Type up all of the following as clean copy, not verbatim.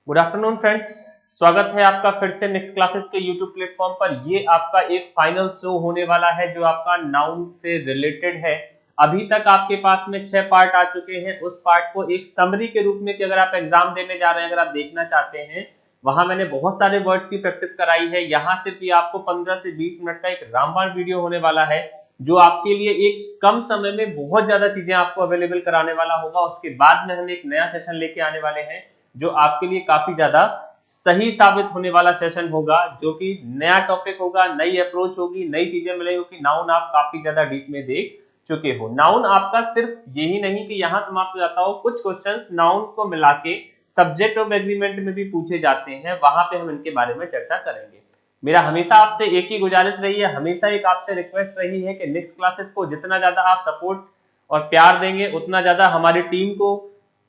Good afternoon friends. स्वागत है आपका फिर से नेक्स्ट क्लासेस के यूट्यूब प्लेटफॉर्म पर। ये आपका एक फाइनल शो होने वाला है जो आपका नाउन से रिलेटेड है। अभी तक आपके पास में 6 पार्ट आ चुके हैं। उस पार्ट को एक समरी के रूप में कि अगर आप एग्जाम देने जा रहे हैं, अगर आप देखना चाहते हैं, वहां मैंने बहुत सारे वर्ड्स की प्रैक्टिस कराई है। यहाँ से भी आपको 15 से 20 मिनट का एक रामबाण वीडियो होने वाला है जो आपके लिए एक कम समय में बहुत ज्यादा चीजें आपको अवेलेबल कराने वाला होगा। उसके बाद में हम एक नया सेशन लेके आने वाले हैं जो आपके लिए काफी ज्यादा सही साबित होने वाला सेशन होगा, जो कि नया टॉपिक होगा, नई अप्रोच होगी, नई चीजें मिलेगी, क्योंकि नाउन आप काफी ज्यादा डीप में देख चुके हो। नाउन आपका सिर्फ यही नहीं कि यहां समाप्त हो जाता हो, कुछ क्वेश्चंस नाउन को मिला के सब्जेक्ट ऑफ एग्रीमेंट में भी पूछे जाते हैं, वहां पे हम इनके बारे में चर्चा करेंगे। मेरा हमेशा आपसे एक ही गुजारिश रही है, हमेशा एक आपसे रिक्वेस्ट रही है कि नेक्स्ट क्लासेस को जितना ज्यादा आप सपोर्ट और प्यार देंगे, उतना ज्यादा हमारी टीम को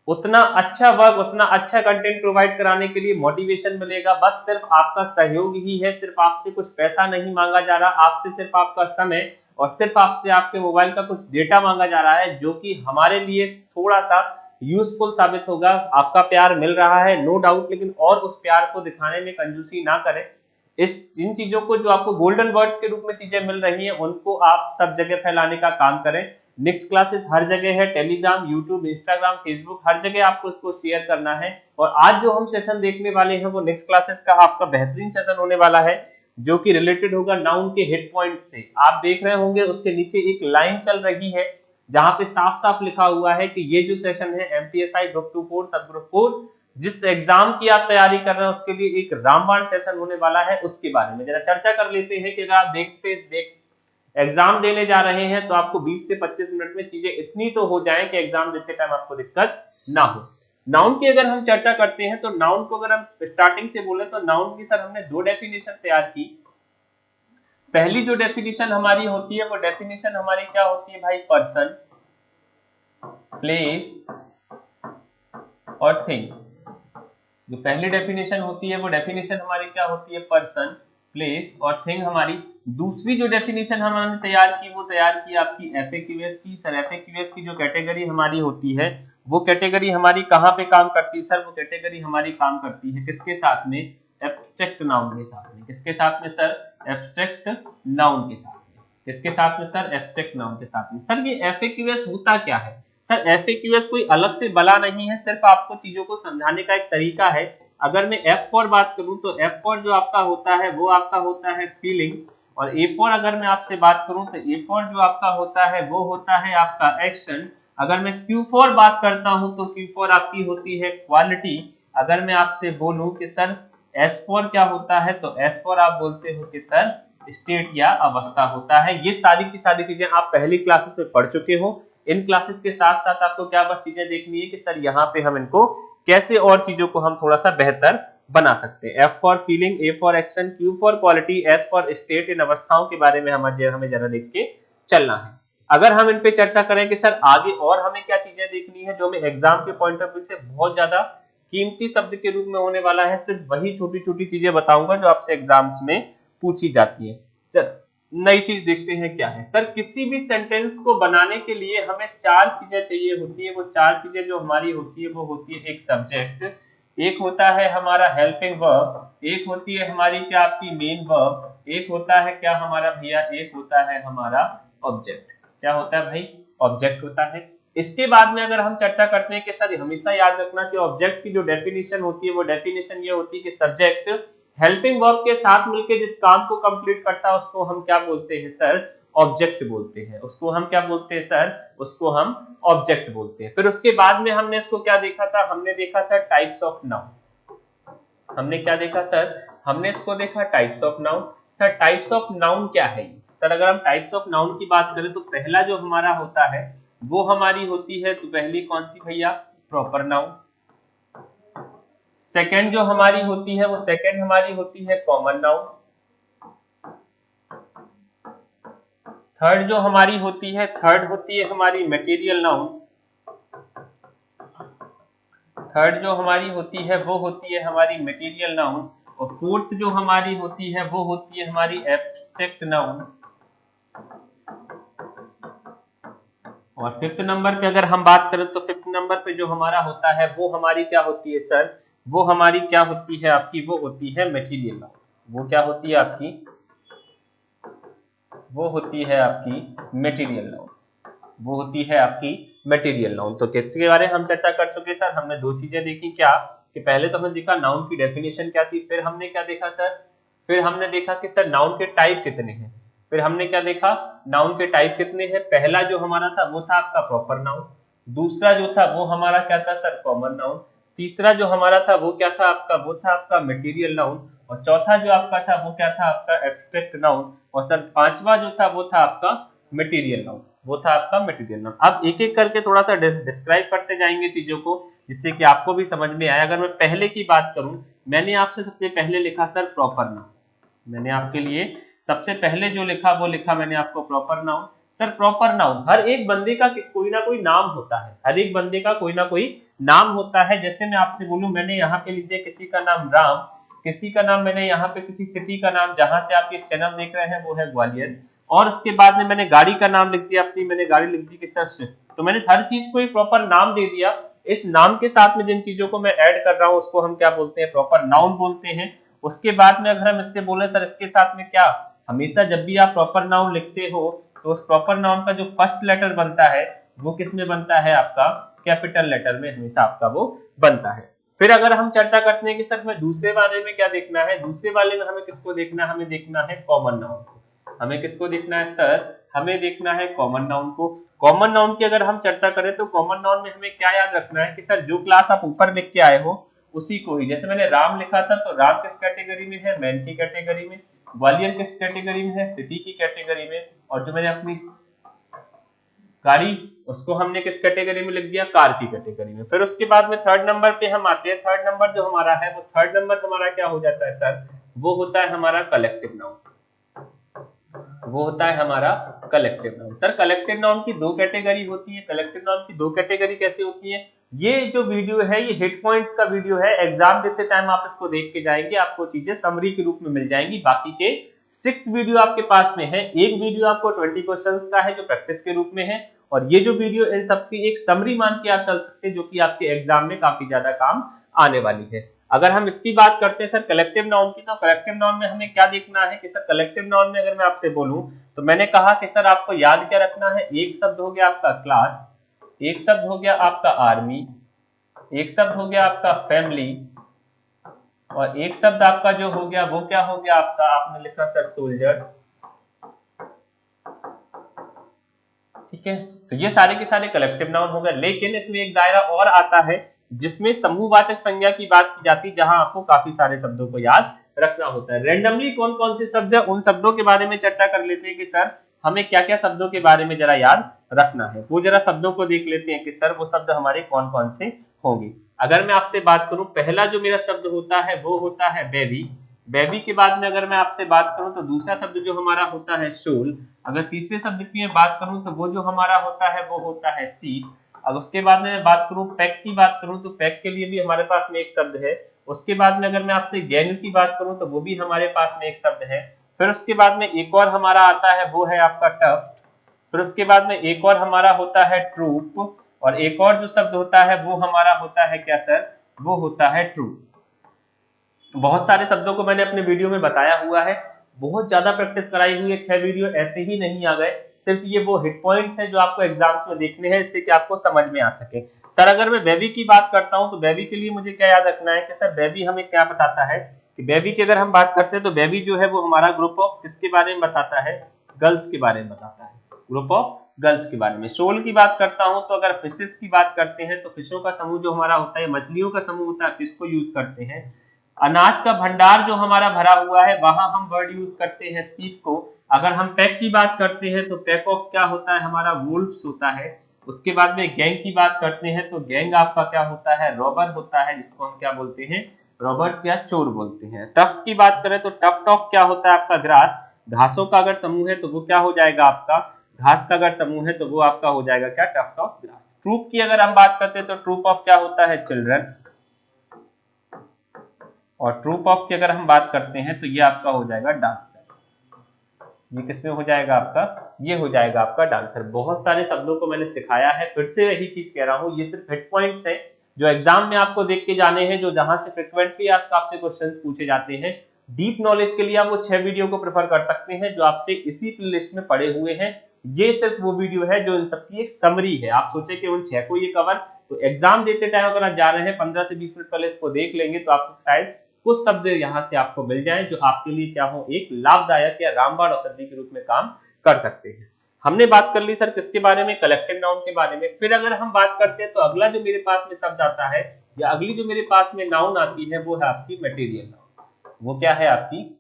उतना अच्छा वर्क, उतना अच्छा कंटेंट प्रोवाइड कराने के लिए मोटिवेशन मिलेगा। बस सिर्फ आपका सहयोग ही है, सिर्फ आपसे कुछ पैसा नहीं मांगा जा रहा, आपसे सिर्फ आपका समय और सिर्फ आपसे आपके मोबाइल का कुछ डेटा मांगा जा रहा है, जो कि हमारे लिए थोड़ा सा यूजफुल साबित होगा। आपका प्यार मिल रहा है नो डाउट, लेकिन और उस प्यार को दिखाने में कंजूसी ना करें। इन चीजों को, जो आपको गोल्डन वर्ड्स के रूप में चीजें मिल रही हैं, उनको आप सब जगह फैलाने का काम करें। नेक्स्ट क्लासेस हर जगह है, टेलीग्राम, यूट्यूब, इंस्टाग्राम, फेसबुक, हर जगह आपको इसको शेयर करना है। और आज जो हम सेशन देखने वाले हैं वो नेक्स्ट क्लासेस का आपका बेहतरीन सेशन होने वाला है, जो कि रिलेटेड होगा नाउन के हिट पॉइंट से। आप देख रहे होंगे उसके नीचे एक लाइन चल रही है जहां पे साफ साफ लिखा हुआ है कि ये जो सेशन है एमपीएसआई ग्रुप 2-4 सब ग्रुप 4, जिस एग्जाम की आप तैयारी कर रहे हैं उसके लिए एक रामबाण सेशन होने वाला है। उसके बारे में जरा चर्चा कर लेते हैं कि अगर आप एग्जाम देने जा रहे हैं तो आपको 20 से 25 मिनट में चीजें इतनी तो हो जाएं कि एग्जाम देते टाइम आपको दिक्कत ना हो। नाउन की अगर हम चर्चा करते हैं तो नाउन को अगर हम स्टार्टिंग से बोले तो नाउन की सर हमने दो डेफिनेशन तैयार की। पहली जो डेफिनेशन हमारी होती है वो डेफिनेशन हमारी क्या होती है भाई? पर्सन, प्लेस और थिंग। जो पहली डेफिनेशन होती है वो डेफिनेशन हमारी क्या होती है? पर्सन, प्लेस और थिंग हमारी। दूसरी जो डेफिनेशन हमने तैयार की वो तैयार की आपकी एफएक्यूएस की। सर एफएक्यूएस की जो कैटेगरी हमारी होती है वो कैटेगरी हमारी कहाँ पे काम करती है? सर वो कैटेगरी हमारी काम करती है किसके साथ में? एब्स्ट्रैक्ट नाउन के साथ में। किसके साथ में सर? एब्स्ट्रैक्ट नाउन के साथ में। किसके साथ में सर? एब्स्ट्रैक्ट नाउन के साथ में। सर ये एफएक्यूएस होता क्या है? सर एफएक्यूएस कोई अलग से बला नहीं है, सिर्फ आपको चीजों को समझाने का एक तरीका है। अगर मैं एफ फॉर बात करूं तो एफ फॉर जो आपका होता है वो आपका होता है फीलिंग, और ए फॉर अगर मैं आपसे बात करूं तो ए फॉर जो आपका होता है वो होता है आपका एक्शन। अगर मैं क्यू फॉर बात करता हूं तो क्यू फॉर आपकी होती है क्वालिटी। अगर मैं आपसे बोलूं कि सर एस फॉर क्या होता है तो एस फॉर आप बोलते हो कि सर स्टेट या अवस्था होता है। ये सारी की सारी चीजें आप पहली क्लासेस में पढ़ चुके हो। इन क्लासेस के साथ साथ आपको क्या बस चीजें देखनी है कि सर यहाँ पे हम इनको कैसे और चीजों को हम थोड़ा सा बेहतर बना सकते हैं। F for feeling, A for action, Q for quality, S for state, इन अवस्थाओं के बारे में हमें जरा देख के चलना है। अगर हम इन पे चर्चा करें कि सर आगे और हमें क्या चीजें देखनी है जो हमें एग्जाम के पॉइंट ऑफ व्यू से बहुत ज्यादा कीमती शब्द के रूप में होने वाला है, सिर्फ वही छोटी छोटी चीजें बताऊंगा जो आपसे एग्जाम्स में पूछी जाती है। चल नई चीज देखते हैं क्या है। सर किसी भी सेंटेंस को बनाने के लिए हमें चार चीजें चाहिए होती है। वो चार चीजें जो हमारी होती है वो होती है एक सब्जेक्ट, एक होता है हमारा हेल्पिंग वर्ब, एक होती है हमारी क्या आपकी मेन वर्ब, एक होता है क्या हमारा भैया, एक होता है हमारा ऑब्जेक्ट। क्या होता है भाई? ऑब्जेक्ट होता है। इसके बाद में अगर हम चर्चा करते हैं कि सर हमेशा याद रखना कि ऑब्जेक्ट की जो डेफिनेशन होती है वो डेफिनेशन ये होती है कि सब्जेक्ट हेल्पिंग वर्ब के साथ मिलकर जिस काम को कंप्लीट करता है उसको हम क्या बोलते हैं सर? ऑब्जेक्ट बोलते हैं। उसको हम क्या बोलते हैं सर? उसको हम ऑब्जेक्ट बोलते हैं। फिर उसके बाद में हमने इसको क्या देखा था? हमने देखा सर टाइप्स ऑफ नाउन। हमने क्या देखा सर? हमने इसको देखा types of noun. Sir types of noun क्या है? सर अगर हम टाइप्स ऑफ नाउन की बात करें तो पहला जो हमारा होता है वो हमारी होती है, तो पहली कौन सी भैया? Proper noun. सेकंड जो हमारी होती है वो सेकंड हमारी होती है कॉमन नाउन। थर्ड जो हमारी होती है, थर्ड होती है हमारी मटेरियल नाउन। थर्ड जो हमारी होती है वो होती है हमारी मटेरियल नाउन। और फोर्थ जो हमारी होती है वो होती है हमारी एब्स्ट्रैक्ट नाउन। और फिफ्थ नंबर पे अगर हम बात करें तो फिफ्थ नंबर पे जो हमारा होता है वो हमारी क्या होती है सर? वो हमारी क्या होती है आपकी, वो होती है मटेरियल नाउन। वो क्या होती है आपकी, वो होती है आपकी मटेरियल नाउन। वो होती है आपकी मटेरियल नाउन। तो किसके बारे में हम चर्चा कर चुके सर, हमने दो चीजें देखी, क्या कि पहले तो हमने देखा नाउन की डेफिनेशन क्या थी, फिर हमने क्या देखा सर, फिर हमने देखा कि सर नाउन के टाइप कितने हैं। फिर हमने क्या देखा, नाउन के टाइप कितने हैं। पहला जो हमारा था वो था आपका प्रॉपर नाउन, दूसरा जो था वो हमारा क्या था सर, कॉमन नाउन, तीसरा जो हमारा था वो क्या था आपका, वो था आपका मटेरियल नाउन, और चौथा जो आपका था वो क्या था आपका एब्स्ट्रैक्ट नाउन, और सर पांचवा जो था वो था आपका मटेरियल नाउन। वो था आपका मटेरियल नाउन। अब एक एक करके थोड़ा सा डिस्क्राइब करते जाएंगे चीजों को, जिससे कि आपको भी समझ में आए। अगर मैं पहले की बात करूं, मैंने आपसे सबसे पहले लिखा सर प्रॉपर नाउन। मैंने आपके लिए सबसे पहले जो लिखा वो लिखा मैंने आपको proper noun. Sir proper noun, हर एक बंदे का कोई ना कोई नाम होता है, हर एक बंदे का कोई ना कोई नाम होता है। जैसे मैं आपसे बोलूं, मैंने यहाँ पे लिख दिया किसी का नाम राम, किसी का नाम मैंने यहाँ पे किसी सिटी का नाम, जहां से आप ये चैनल देख रहे हैं वो है ग्वालियर, और उसके बाद में मैंने गाड़ी का नाम लिख दिया अपनी, मैंने गाड़ी लिख दी कि सर स्विफ्ट। तो मैंने हर चीज को एक प्रॉपर नाम दे दिया। इस नाम के साथ में जिन चीजों को मैं ऐड कर रहा हूँ उसको हम क्या बोलते हैं, प्रॉपर नाउन बोलते हैं। उसके बाद में अगर हम इससे बोले सर इसके साथ में क्या, हमेशा जब भी आप प्रॉपर नाउन लिखते हो तो उस प्रॉपर नाउन का जो फर्स्ट लेटर बनता है वो किस में बनता है आपका, कैपिटल लेटर में हमेशा आपका वो बनता है। फिर अगर हम चर्चा करते हैं कि सर हमें दूसरे वाले में क्या देखना है, दूसरे वाले में हमें किसको देखना है, हमें देखना है कॉमन नाउन को। हमें किसको देखना है सर, हमें देखना है कॉमन नाउन को। कॉमन नाउन की अगर हम चर्चा करें तो कॉमन नाउन में हमें क्या याद रखना है कि सर जो क्लास आप ऊपर लिख के आए हो उसी को ही, जैसे मैंने राम लिखा था तो राम किस कैटेगरी में है, मैन की कैटेगरी में, ग्वालियर किस कैटेगरी में है, सिटी की कैटेगरी में, और जो मैंने अपनी गाड़ी उसको हमने किस कैटेगरी में लिख दिया, कार की कैटेगरी में। फिर उसके बाद में थर्ड नंबर पे हम आते हैं। थर्ड नंबर जो हमारा है वो थर्ड नंबर हमारा क्या हो जाता है सर, वो होता है हमारा कलेक्टिव नाउन। वो होता है हमारा collective noun. Sir collective noun की दो कैटेगरी होती है। कलेक्टिव नाउन की दो कैटेगरी कैसे होती है, ये जो वीडियो है ये हिट पॉइंट्स का वीडियो है, एग्जाम देते टाइम आप इसको देख के जाएंगे, आपको चीजें समरी के रूप में मिल जाएंगी। बाकी के 6 वीडियो आपके पास में है, एक वीडियो आपको 20 क्वेश्चंस का है जो प्रैक्टिस के रूप में है, और ये जो वीडियो इन सबकी एक समरी मान के आप चल सकते हैं जो कि आपके एग्जाम में काफी ज्यादा काम आने वाली है। अगर हम इसकी बात करते हैं सर कलेक्टिव नाउन की, तो कलेक्टिव नाउन में हमें क्या देखना है कि सर कलेक्टिव नाउन में अगर मैं आपसे बोलूं तो मैंने कहा कि सर आपको याद क्या रखना है, एक शब्द हो गया आपका क्लास, एक शब्द हो गया आपका आर्मी, एक शब्द हो गया आपका फैमिली, और एक शब्द आपका जो हो गया वो क्या हो गया आपका, आपने लिखा सर सोल्जर्स। ठीक है, तो ये सारे के सारे कलेक्टिव नाउन हो गए। लेकिन इसमें एक दायरा और आता है जिसमें समूहवाचक संज्ञा की बात की जाती है, जहां आपको काफी सारे शब्दों को याद रखना होता है। रैंडमली कौन कौन से शब्द है उन शब्दों के बारे में चर्चा कर लेते हैं कि सर हमें क्या क्या शब्दों के बारे में जरा याद रखना है। वो जरा शब्दों को देख लेते हैं कि सर वो शब्द हमारे कौन कौन से होंगे। अगर मैं आपसे बात करूं, पहला जो मेरा शब्द होता है वो होता है बेबी। बेबी के बाद में अगर मैं आपसे बात करूं तो दूसरा शब्द जो हमारा होता है शूल। अगर तीसरे शब्द की मैं बात करूं तो वो जो हमारा होता है वो होता है सीट। अब उसके बाद में मैं बात करूं पैक की बात करूं तो पैक के लिए भी हमारे पास में एक शब्द है। उसके बाद में अगर मैं आपसे गैंग की बात करूं तो वो भी हमारे पास में एक शब्द है। फिर उसके बाद में एक और हमारा आता है वो है आपका टफ। फिर उसके बाद में एक और हमारा होता है ट्रूप, और एक और जो शब्द होता है वो हमारा होता है क्या सर, वो होता है ट्रू। बहुत सारे शब्दों को मैंने अपने वीडियो में बताया हुआ है, बहुत ज्यादा प्रैक्टिस कराई हुई है, 6 वीडियो ऐसे ही नहीं आ गए। सिर्फ ये वो हिट पॉइंट्स है जो आपको एग्जाम्स में देखने हैं, इससे कि आपको समझ में आ सके। सर अगर मैं बेबी की बात करता हूं तो बेबी के लिए मुझे क्या याद रखना है कि सर बेबी हमें क्या बताता है, कि बेबी की अगर हम बात करते हैं तो बेबी जो है वो हमारा ग्रुप ऑफ किसके बारे में बताता है, गर्ल्स के बारे में बताता है, ग्रुप ऑफ गर्ल्स के बारे में। सोल की बात करता हूं तो अगर फिशेस की बात करते हैं तो फिशों का समूह जो हमारा होता है, मछलियों का समूह होता है, फिश को यूज करते हैं। अनाज का भंडार जो हमारा भरा हुआ है वहां हम वर्ड यूज करते हैं सीफ को। अगर हम पैक की बात करते हैं तो पैक ऑफ क्या होता है हमारा, वुल्फ्स होता है। उसके बाद में गैंग की बात करते हैं तो गैंग आपका क्या होता है, रॉबर होता है, जिसको हम क्या बोलते हैं, रॉबर्स या चोर बोलते हैं। टफ्ट की बात करें तो टफ्ट ऑफ क्या होता है आपका, ग्रास। घासों का अगर समूह है तो वो क्या हो जाएगा आपका, घास का अगर समूह है तो वो आपका हो जाएगा क्या, टफ्ट ऑफ ग्रास। ट्रूप की अगर हम बात करते हैं तो ट्रूप ऑफ क्या होता है, चिल्ड्रन। और ट्रूप ऑफ की अगर हम बात करते हैं तो ये आपका हो जाएगा डांसर। ये किसमें हो जाएगा आपका, ये हो जाएगा आपका डांसर। बहुत सारे शब्दों को मैंने सिखाया है, फिर से वही चीज कह रहा हूं, ये सिर्फ हिट पॉइंट्स है। जो एग्जाम में आपको देख के जाने हैं, जो जहां से फ्रिक्वेंटली आस्क्ड आपसे क्वेश्चंस पूछे जाते हैं। डीप नॉलेज के लिए आप वो 6 वीडियो को प्रेफर कर सकते हैं जो आपसे इसी प्लेलिस्ट में पड़े हुए हैं। ये सिर्फ वो वीडियो है जो इन सबकी एक समरी है। आप सोचे कि उन 6 को ये कवर, तो एग्जाम देते टाइम अगर आप जा रहे हैं 15 से 20 मिनट पहले इसको देख लेंगे तो आपको शायद कुछ शब्द यहाँ से आपको मिल जाए जो आपके लिए क्या हो, एक लाभदायक या रामबाण औषधि के रूप में काम कर सकते हैं। हमने बात कर ली सर किसके बारे में, कलेक्टिव नाउन के बारे में। फिर अगर हम बात करते हैं तो अगला जो मेरे पास में शब्द आता है या अगली जो मेरे पास में नाउन आती है वो है आपकी मटेरियल नाउन। वो क्या है आपकी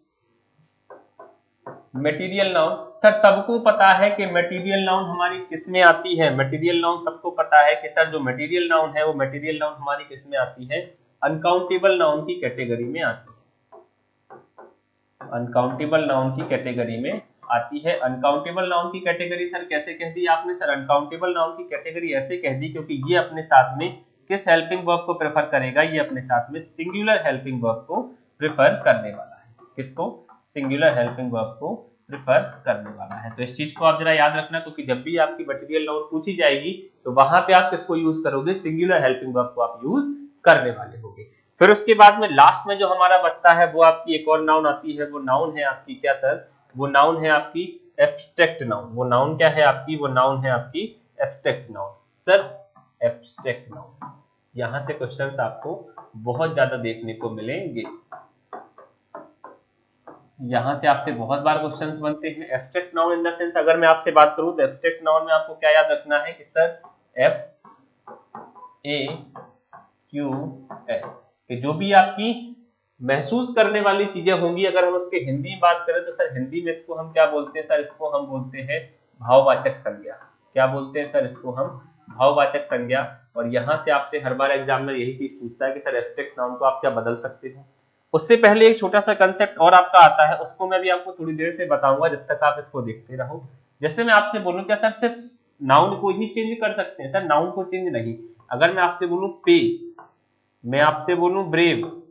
मटेरियल नाउन। सर सबको पता है कि मटेरियल नाउन हमारी किस में आती है, मटेरियल नाउन सबको पता है कि सर जो मटेरियल नाउन है वो मटेरियल नाउन हमारी किस में आती है, अनकाउंटेबल नाउन की कैटेगरी में आती है। अनकाउंटेबल नाउन की कैटेगरी में आती है। अनकाउंटेबल नाउन की कैटेगरी सर कैसे कह दी आपने, सर अनकाउंटेबल नाउन की कैटेगरी ऐसे कह दी क्योंकि ये अपने साथ में किस हेल्पिंग वर्ब को प्रेफर करेगा, ये अपने साथ में सिंगुलर हेल्पिंग वर्ब को प्रेफर करने वाला है। किसको, सिंगुलर हेल्पिंग वर्ब को प्रेफर करने वाला है। तो इस चीज को आप जरा याद रखना क्योंकि जब भी आपकी मटेरियल नाउन पूछी जाएगी तो वहां पे आप किसको यूज करोगे, सिंगुलर हेल्पिंग वर्ब को आप यूज करने वाले होगे। फिर उसके बाद में लास्ट में जो हमारा बचता है वो आपकी एक और नाउन आती है। वो नाउन है आपकी क्या सर, वो नाउन है आपकी एब्स्ट्रैक्ट नाउन। वो नाउन क्या है आपकी, वो नाउन है आपकी abstract noun. Sir abstract noun, यहां से क्वेश्चंस आपको बहुत ज्यादा देखने को मिलेंगे। यहां से आपसे बहुत बार क्वेश्चंस बनते हैं। Abstract noun in the sense अगर मैं आपसे बात करूं तो एब्स्ट्रैक्ट नाउन में आपको क्या याद रखना है कि सर FAQS कि जो भी आपकी महसूस करने वाली चीजें होंगी, अगर हम उसके हिंदी में बात करें तो सर हिंदी में इसको हम क्या बोलते हैं, सर इसको हम बोलते हैं भाववाचक संज्ञा। क्या बोलते हैं सर, इसको हम भाववाचक संज्ञा। और यहाँ से आपसे हर बार एग्जाम में यही चीज पूछता है कि सर एब्स्ट्रैक्ट नाउन को आप क्या बदल सकते हो। उससे पहले एक छोटा सा कंसेप्ट और आपका आता है, उसको मैं भी आपको थोड़ी देर से बताऊंगा, जब तक आप इसको देखते रहो। जैसे मैं आपसे बोलूं क्या सर सिर्फ नाउन को ही चेंज कर सकते हैं, सर नाउन को चेंज नहीं। अगर मैं आपसे बोलूं पे, मैं आपसे बोलूं ब्रेव,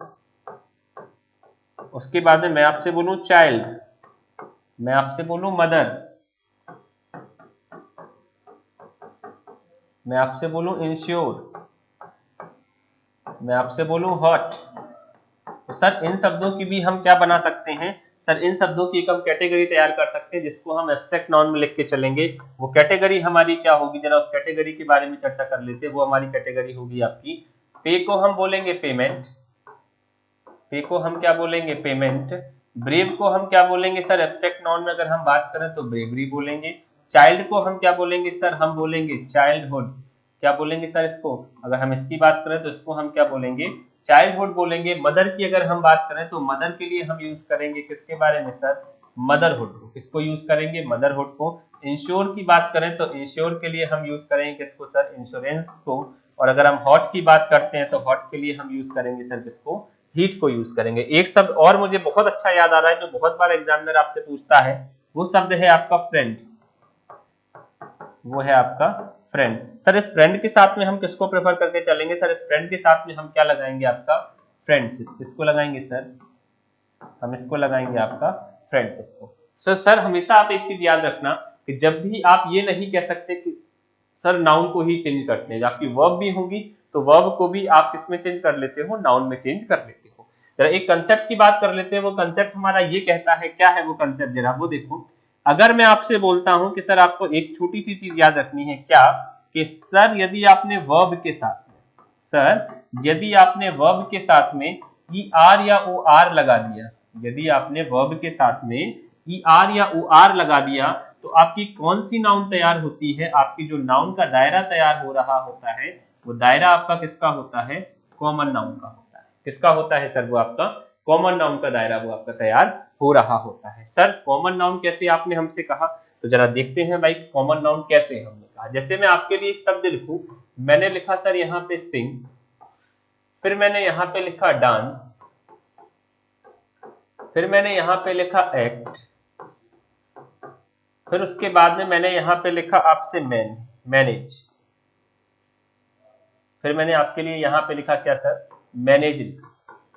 उसके बाद में मैं आपसे बोलूं चाइल्ड, मैं आपसे बोलूं मदर, मैं आपसे बोलूं इंश्योर, मैं आपसे बोलूं हॉट, तो सर इन शब्दों की भी हम क्या बना सकते हैं, सर इन शब्दों की एक हम कैटेगरी तैयार कर सकते हैं जिसको हम एब्स्ट्रैक्ट नाउन में लिख के चलेंगे। वो कैटेगरी हमारी क्या होगी, जरा उस कैटेगरी के बारे में चर्चा कर लेते हैं। वो हमारी कैटेगरी होगी आपकी पे को हम बोलेंगे पेमेंट, पे को हम क्या बोलेंगे पेमेंट, ब्रेव को हम क्या बोलेंगे सर एब्स्ट्रैक्ट नाउन में अगर हम बात करें तो ब्रेवरी बोलेंगे, चाइल्ड को हम क्या बोलेंगे सर, हम बोलेंगे चाइल्डहुड, क्या बोलेंगे सर इसको, अगर हम इसकी बात करें तो इसको हम क्या बोलेंगे चाइल्डहुड बोलेंगे। मदर की अगर हम बात करें तो मदर के लिए हम यूज करेंगे किसके बारे में सर, मदरहुड को। किसको यूज करेंगे, मदरहुड को। इंश्योर की बात करें तो इंश्योर के लिए हम यूज करेंगे किसको सर, इंश्योरेंस को। और अगर हम हॉट की बात करते हैं तो हॉट के लिए हम यूज करेंगे सर किसको, हीट को यूज करेंगे। एक शब्द और मुझे बहुत अच्छा याद आ रहा है जो बहुत बार एग्जामिनर आपसे पूछता है, वो शब्द है आपका फ्रेंड। वो है आपका फ्रेंड। सर इस फ्रेंड के साथ में हम किसको प्रेफर करके चलेंगे, सर इस फ्रेंड के साथ में हम क्या लगाएंगे आपका फ्रेंडशिप। किसको लगाएंगे सर, हम इसको लगाएंगे आपका फ्रेंडशिप को। सर हमेशा आप एक चीज याद रखना कि जब भी आप ये नहीं कह सकते कि सर नाउन को ही चेंज करते हैं, आपकी वर्ब भी होगी तो वर्ब को भी आप किसमें चेंज कर लेते हो, नाउन में चेंज कर लेते हो। जरा एक कंसेप्ट की बात कर लेते हैं। वो कंसेप्ट हमारा ये कहता है, क्या है वो कंसेप्ट, जरा वो देखो। अगर मैं आपसे बोलता हूं कि सर आपको एक छोटी सी चीज याद रखनी है, क्या कि सर यदि आपने वर्ब के साथ में, सर यदि आपने वर्ब के साथ में ई आर या ओ आर लगा दिया, यदि आपने वर्ब के साथ में ई आर या ओ आर लगा दिया तो आपकी कौन सी नाउन तैयार होती है, आपकी जो नाउन का दायरा तैयार हो रहा होता है वो दायरा आपका किसका होता है, कॉमन नाउन का होता है। किसका होता है सर, वो आपका कॉमन नाउन का दायरा वो आपका तैयार हो रहा होता है। सर कॉमन नाउन कैसे आपने हमसे कहा, तो जरा देखते हैं भाई कॉमन नाउन कैसे हमने कहा। जैसे मैं आपके लिए एक शब्द लिखूं, मैंने लिखा सर यहाँ पे सिंग, फिर मैंने यहाँ पे लिखा डांस, फिर मैंने यहाँ पे लिखा एक्ट, फिर उसके बाद में मैंने यहाँ पे लिखा आपसे मैनेज, फिर मैंने आपके लिए यहाँ पे लिखा क्या सर, मैनेज लिखा।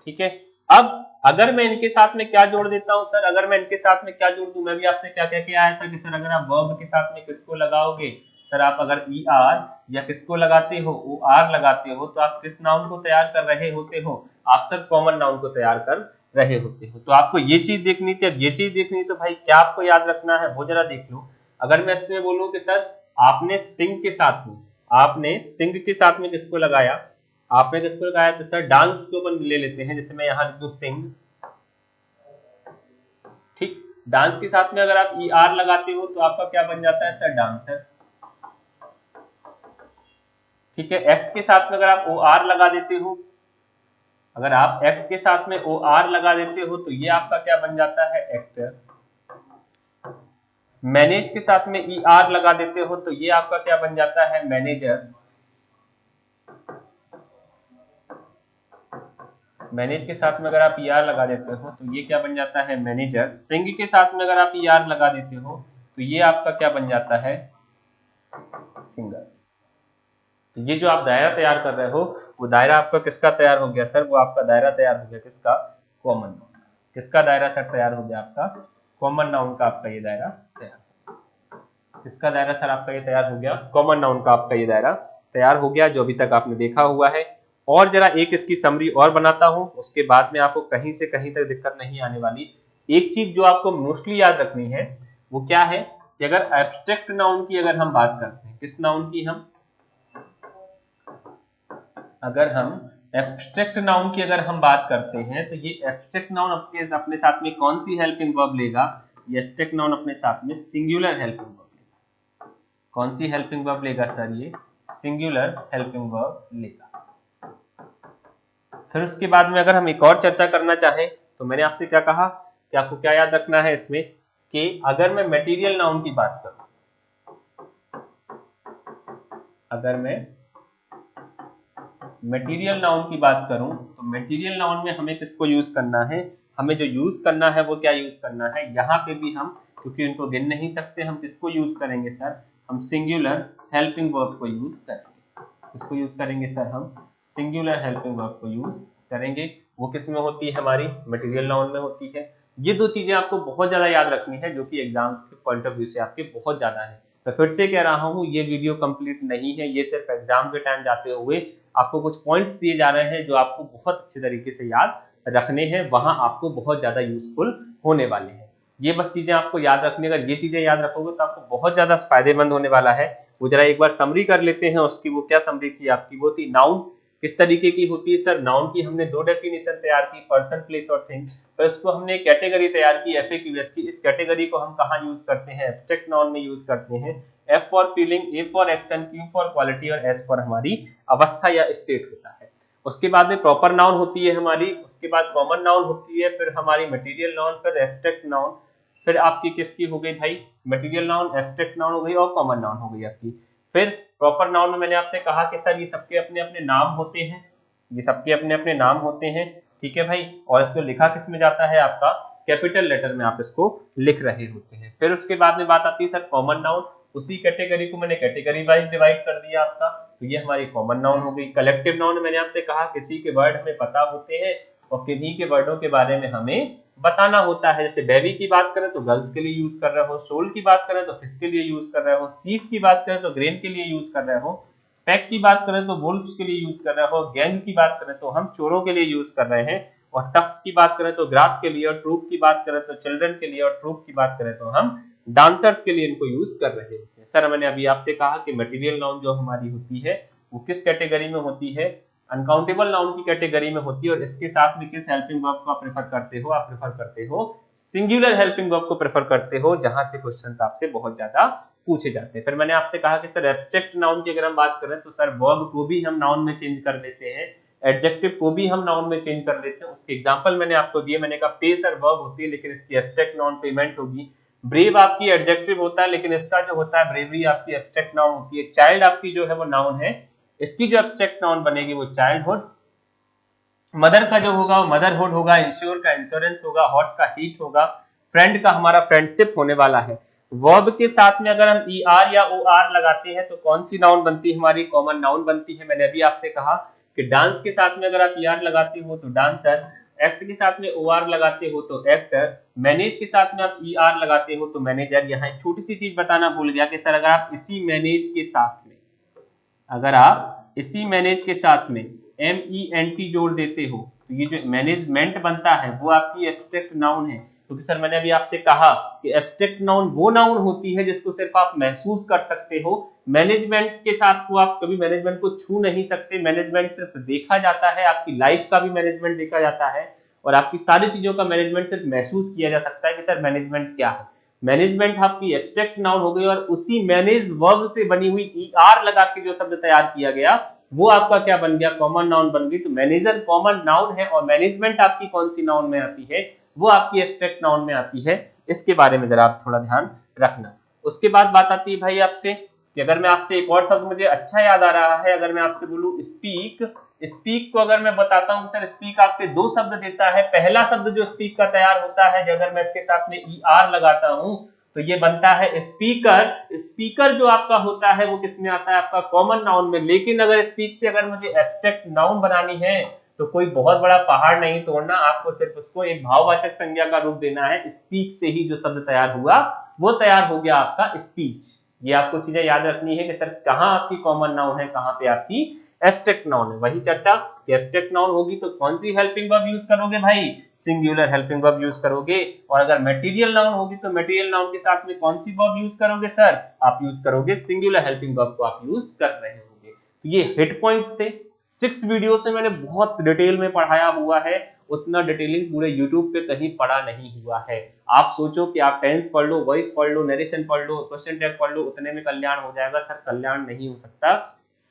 ठीक है, अब अगर मैं इनके साथ में क्या जोड़ देता हूं सर, अगर मैं इनके साथ में क्या जोड़ दूं, मैं भी आपसे क्या कह के आया था कि सर अगर आप वर्ब के साथ में किसको लगाओगे, सर आप अगर ई आर या किसको लगाते हो, ओ आर लगाते हो, तो आप किस नाउन को तैयार कर रहे होते हो, आप सर कॉमन नाउन को तैयार कर रहे होते हो। तो आपको ये चीज देखनी थी। अब ये चीज देखनी तो भाई क्या आपको याद रखना है वो जरा देख लो। अगर मैं इसमें बोलूं कि सर आपने सिंग के साथ में, आपने सिंग के साथ में किसको लगाया, आपने किसको लगाया, तो सर डांस को अपन ले लेते हैं। जैसे मैं यहाँ लिख दूं सिंग, ठीक, डांस के साथ में अगर आप ई आर लगाते हो तो आपका क्या बन जाता है सर, डांसर। ठीक है, एक्ट के साथ में अगर आप ओ आर लगा देते हो, अगर आप एक्ट के साथ में ओ आर लगा देते हो तो ये आपका क्या बन जाता है, एक्टर। मैनेज के साथ में ई आर लगा देते हो तो ये आपका क्या बन जाता है, मैनेजर। मैनेज के साथ में अगर आप ई आर लगा देते हो तो ये क्या बन जाता है, मैनेजर। सिंग के साथ में अगर आप ई आर लगा देते हो तो ये आपका क्या बन जाता है, सिंगर। तो ये जो आप दायरा तैयार कर रहे हो वो दायरा आपका किसका तैयार हो गया सर, वो आपका दायरा तैयार हो गया किसका, कॉमन नाउन। किसका दायरा सर तैयार हो गया आपका, कॉमन नाउन का आपका ये दायरा तैयार। किसका दायरा सर आपका ये तैयार हो गया, कॉमन नाउन का आपका ये दायरा तैयार हो गया, जो अभी तक आपने देखा हुआ है। और जरा एक इसकी समरी और बनाता हूं, उसके बाद में आपको कहीं से कहीं तक दिक्कत नहीं आने वाली। एक चीज जो आपको मोस्टली याद रखनी है वो क्या है कि अगर एब्स्ट्रैक्ट नाउन की अगर हम बात करते हैं, किस नाउन की हम, अगर हम एब्स्ट्रैक्ट नाउन की अगर हम बात करते हैं तो ये एब्स्ट्रैक्ट नाउन अपने साथ में कौन सी हेल्पिंग वर्ब लेगा, ये एब्स्ट्रैक्ट नाउन अपने साथ में सिंगुलर हेल्पिंग वर्ब लेगा। कौन सी हेल्पिंग वर्ब लेगा सर, ये सिंगुलर हेल्पिंग वर्ब लेगा। फिर उसके बाद में अगर हम एक और चर्चा करना चाहें तो मैंने आपसे क्या कहा कि आपको क्या याद रखना है इसमें, कि अगर मैं मटेरियल नाउन की बात करूं, अगर मैं मटेरियल नाउन की बात करूं तो मटेरियल नाउन में हमें किसको यूज करना है, हमें जो यूज करना है वो क्या यूज करना है, यहाँ पे भी हम क्योंकि इनको गिन नहीं सकते, हम किसको यूज करेंगे सर, हम सिंगुलर हेल्पिंग वर्ब को यूज करेंगे। किसको यूज करेंगे सर, हम सिंगुलर हेल्पिंग वर्ब को यूज करेंगे। वो किस में होती है, हमारी मटेरियल नाउन में होती है। ये दो चीजें आपको बहुत ज्यादा याद रखनी है, जो कि एग्जाम के पॉइंट ऑफ व्यू से आपके बहुत ज्यादा है। तो फिर से कह रहा हूँ ये वीडियो कंप्लीट नहीं है, ये सिर्फ एग्जाम के टाइम जाते हुए आपको कुछ पॉइंट्स दिए जा रहे हैं जो आपको बहुत अच्छे तरीके से याद रखने हैं, वहां आपको बहुत ज्यादा यूजफुल होने वाले हैं। ये बस चीजें आपको याद रखनी, अगर ये चीजें याद रखोगे तो आपको बहुत ज्यादा फायदेमंद होने वाला है। वो जरा एक बार समरी कर लेते हैं उसकी, वो क्या समरी थी आपकी, वो थी नाउन किस तरीके की होती है सर, नाउन की हमने दो डेफिनेशन तैयार की, पर्सन, प्लेस और थिंग। फिर उसको हमने कैटेगरी तैयार की, FAQs की। इस कैटेगरी को हम कहाँ यूज करते हैं, एब्स्ट्रैक्ट नाउन में यूज करते हैं। F for feeling, A for action, Q for quality और S फॉर हमारी अवस्था या स्टेट होता है। उसके बाद में प्रॉपर नाउन होती है हमारी, उसके बाद कॉमन नाउन होती है, फिर हमारी मटेरियल नाउन, फिर एब्स्ट्रैक्ट नाउन, फिर आपकी किसकी हो गई भाई, मटेरियल नाउन, एब्स्ट्रैक्ट नाउन हो गई और कॉमन नाउन हो गई आपकी। फिर प्रॉपर नाउन में मैंने आपसे कहा कि सर ये सबके अपने अपने नाम होते हैं, ये सबके अपने अपने नाम होते हैं, ठीक है भाई। और इसको लिखा किस में जाता है, आपका कैपिटल लेटर में आप इसको लिख रहे होते हैं। फिर उसके बाद में बात आती है सर कॉमन नाउन, उसी कैटेगरी को मैंने कैटेगरी वाइज डिवाइड कर दिया आपका, तो ये हमारी कॉमन नाउन हो गई। कलेक्टिव नाउन मैंने आपसे कहा किसी के वर्ड हमें पता होते हैं और किन्हीं के वर्डों के बारे में हमें बताना होता है। जैसे बेबी की बात करें तो गर्ल्स के लिए यूज कर रहे हो, सोल की बात करें तो फिश के लिए यूज कर रहे हो, सीफ की बात करें तो ग्रेन के लिए यूज कर रहे हो, पैक की बात करें तो वुल्फ्स के लिए यूज कर रहे हो, गैंग की बात करें तो हम चोरों के लिए यूज कर रहे हैं, और टफ की बात करें तो ग्रास के लिए, और ट्रूप की बात करें तो चिल्ड्रन के लिए, और ट्रूप की बात करें तो हम डांसर्स के लिए इनको यूज कर रहे होते हैं। सर मैंने अभी आपसे कहा कि मटेरियल नाउन जो हमारी होती है वो किस कैटेगरी में होती है, अनकाउंटेबल नाउन की कैटेगरी में होती है। और इसके साथ में किस हेल्पिंग वर्ब को आप प्रेफर करते हो, आप प्रेफर करते हो सिंगुलर हेल्पिंग वर्ब को प्रेफर करते हो, जहां से क्वेश्चंस आपसे बहुत ज्यादा पूछे जाते हैं। फिर मैंने आपसे कहा कि सर एब्स्ट्रैक्ट नाउन की अगर हम बात करें तो सर वर्ब को भी हम नाउन में चेंज कर लेते हैं, एडजेक्टिव को भी हम नाउन में चेंज कर लेते हैं। उसके एग्जांपल मैंने आपको दिए, मैंने कहा पे सर वर्ब होती है लेकिन इसकी एब्स्ट्रैक्ट नाउन पेमेंट होगी, ब्रेव आपकी एडजेक्टिव होता है लेकिन इसका जो होता है ब्रेवरी आपकी एब्स्ट्रैक्ट नाउन होती है, चाइल्ड आपकी जो है वो नाउन है, इसकी जो एब्स्ट्रैक्ट नाउन बनेगी वो चाइल्डहुड, मदर का जो होगा वो मदरहुड होगा, इंश्योर का इंश्योरेंस होगा, हॉट का हीट होगा, फ्रेंड का हमारा फ्रेंडशिप होने वाला है। वर्ब के साथ में अगर हम ई आर या ओ आर लगाते हैं तो कौन सी नाउन बनती है, हमारी कॉमन नाउन बनती है। मैंने अभी आपसे कहा कि डांस के साथ में अगर आप ई आर लगाते हो तो डांसर, एक्ट के साथ में OR लगाते हो तो एक्टर, मैनेज के साथ में आप ER लगाते हो तो मैनेजर। यहाँ एक छोटी सी चीज बताना भूल गया कि सर अगर आप इसी मैनेज के साथ में, अगर आप इसी मैनेज के साथ में MENT जोड़ देते हो तो ये जो मैनेजमेंट बनता है वो आपकी एब्स्ट्रैक्ट नाउन है। क्योंकि सर मैंने अभी आपसे कहा कि एब्स्ट्रैक्ट नाउन वो नाउन होती है जिसको सिर्फ आप महसूस कर सकते हो। मैनेजमेंट के साथ को आप कभी मैनेजमेंट को छू नहीं सकते, मैनेजमेंट सिर्फ देखा जाता है, आपकी लाइफ का भी मैनेजमेंट देखा जाता है और आपकी सारी चीजों का मैनेजमेंट सिर्फ महसूस किया जा सकता है कि सर मैनेजमेंट क्या है। मैनेजमेंट आपकी एब्स्ट्रैक्ट नाउन हो गई और उसी मैनेज वर्ब से बनी हुई ER लगा के जो शब्द तैयार किया गया वो आपका क्या बन गया, कॉमन नाउन बन गई। तो मैनेजर कॉमन नाउन है और मैनेजमेंट आपकी कौन सी नाउन में आती है, वो आपकी एब्स्ट्रैक्ट नाउन में आती है। इसके बारे में जरा आप थोड़ा ध्यान रखना। उसके बाद बात आती है भाई आपसे कि अगर मैं आपसे एक और शब्द मुझे अच्छा याद आ रहा है, अगर मैं आपसे बोलूं स्पीक, स्पीक को अगर मैं बताता हूं सर स्पीक आपके दो शब्द देता है। पहला शब्द जो स्पीक का तैयार होता है अगर मैं इसके साथ में ER लगाता हूं तो ये बनता है स्पीकर। स्पीकर जो आपका होता है वो किसमें आता है, आपका कॉमन नाउन में। लेकिन अगर स्पीक से अगर मुझे एब्स्ट्रैक्ट नाउन बनानी है तो कोई बहुत बड़ा पहाड़ नहीं तोड़ना, आपको सिर्फ उसको एक भाववाचक संज्ञा का रूप देना है। स्पीक से ही जो शब्द तैयार हुआ वो तैयार हो गया आपका स्पीच। ये आपको चीजें याद रखनी है कि सर कहाँ आपकी कॉमन नाउन है, कहाँ पे आपकी एब्स्ट्रैक्ट नाउन है। वही चर्चा कि एब्स्ट्रैक्ट नाउन होगी तो कौन सी हेल्पिंग वर्ब यूज करोगे भाई, सिंगुलर हेल्पिंग वर्ब यूज करोगे। और अगर मटेरियल नाउन होगी तो मटेरियल नाउन के साथ में कौन सी वर्ब यूज करोगे सर, आप यूज करोगे सिंगुलर हेल्पिंग वर्ब को आप यूज कर रहे होंगे। तो ये हिट पॉइंट्स थे। 6 वीडियो से मैंने बहुत डिटेल में पढ़ाया हुआ है, उतना डिटेलिंग पूरे यूट्यूब पे कहीं पढ़ा नहीं हुआ है। आप सोचो कि आप टेंस पढ़ लो, वॉइस पढ़ लो, नरेशन पढ़ लो, क्वेश्चन टैग पढ़ लो, उतने में कल्याण हो जाएगा सर, कल्याण नहीं हो सकता।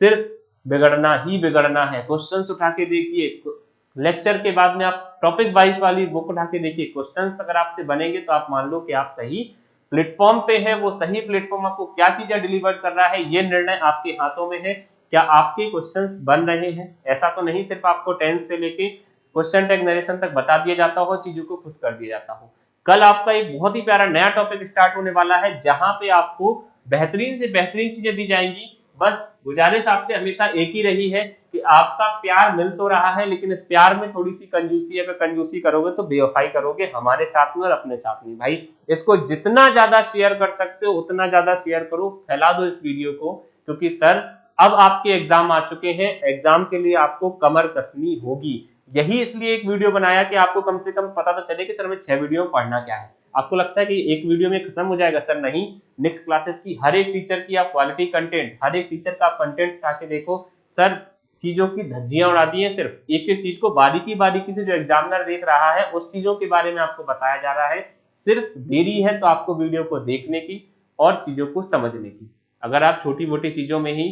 सिर्फ बिगड़ना ही बिगड़ना है। क्वेश्चंस उठा के देखिए, लेक्चर के बाद में आप टॉपिक वाइज वाली बुक उठा के देखिए, क्वेश्चंस अगर आपसे बनेंगे तो आप मान लो कि आप सही प्लेटफॉर्म पे है। वो सही प्लेटफॉर्म आपको क्या चीजें डिलीवर कर रहा है ये निर्णय आपके हाथों में है। क्या आपके क्वेश्चंस बन रहे हैं, ऐसा तो नहीं सिर्फ आपको टेंस से लेके क्वेश्चन टैग नरेशन तक बता दिया जाता हो, चीजों को खुश कर दिया जाता हो। कल आपका एक बहुत ही प्यारा नया टॉपिक स्टार्ट होने वाला है जहां पे आपको बेहतरीन से बेहतरीन चीजें दी जाएंगी। बस गुजारिश आपसे हमेशा एक ही रही है कि आपका प्यार मिल तो रहा है लेकिन इस प्यार में थोड़ी सी कंजूसी, अगर कंजूसी करोगे तो बेवफाई करोगे हमारे साथ में और अपने साथ में। भाई इसको जितना ज्यादा शेयर कर सकते हो उतना ज्यादा शेयर करो, फैला दो इस वीडियो को। क्योंकि सर अब आपके एग्जाम आ चुके हैं, एग्जाम के लिए आपको कमर कसनी होगी। यही इसलिए एक वीडियो बनाया कि आपको कम से कम पता तो चले कि सर हमें 6 वीडियो में पढ़ना क्या है। आपको लगता है कि एक वीडियो में खत्म हो जाएगा, सर नहीं। नेक्स्ट क्लासेस की हर एक टीचर की आप क्वालिटी कंटेंट, हर एक टीचर का कंटेंट उठा के देखो सर, चीजों की धज्जियां उड़ा दी है। सिर्फ एक एक चीज को बारीकी बारीकी से जो एग्जामिनर देख रहा है उस चीजों के बारे में आपको बताया जा रहा है। सिर्फ देरी है तो आपको वीडियो को देखने की और चीजों को समझने की। अगर आप छोटी मोटी चीजों में ही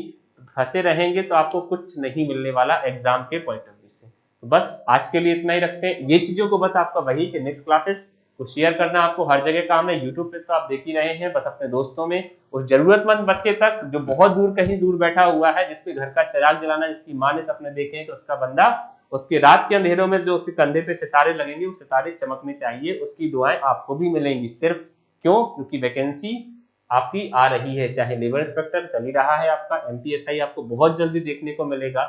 फंसे रहेंगे तो आपको कुछ नहीं मिलने वाला एग्जाम के पॉइंट ऑफ व्यू से। तो बस आज के लिए इतना ही रखते हैं। ये चीजों को बस आपका वही कि नेक्स्ट क्लासेस को शेयर करना आपको हर जगह काम है। यूट्यूब पे तो आप देख ही रहे हैं, बस अपने दोस्तों में, उस जरूरतमंद बच्चे तक जो बहुत दूर कहीं दूर बैठा हुआ है, जिसके घर का चिराग जलाना जिसकी माँ ने सपने देखे हैं कि उसका बंदा उसके रात के अंधेरों में जो उसके कंधे पे सितारे लगेंगे वो सितारे चमकने चाहिए, उसकी दुआएं आपको भी मिलेंगी। सिर्फ क्यों, क्योंकि वैकेंसी आपकी आ रही है। चाहे लेबर इंस्पेक्टर चल ही रहा है आपका, MPSI आपको बहुत जल्दी देखने को मिलेगा।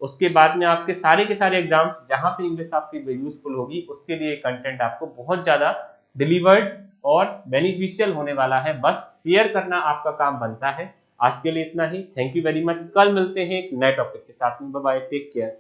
उसके बाद में आपके सारे के सारे एग्जाम जहां पे इंग्लिश आपकी यूजफुल होगी उसके लिए कंटेंट आपको बहुत ज्यादा डिलीवर्ड और बेनिफिशियल होने वाला है। बस शेयर करना आपका काम बनता है। आज के लिए इतना ही। Thank you very much. कल मिलते हैं एक नए टॉपिक के साथ में। Bye bye, take care.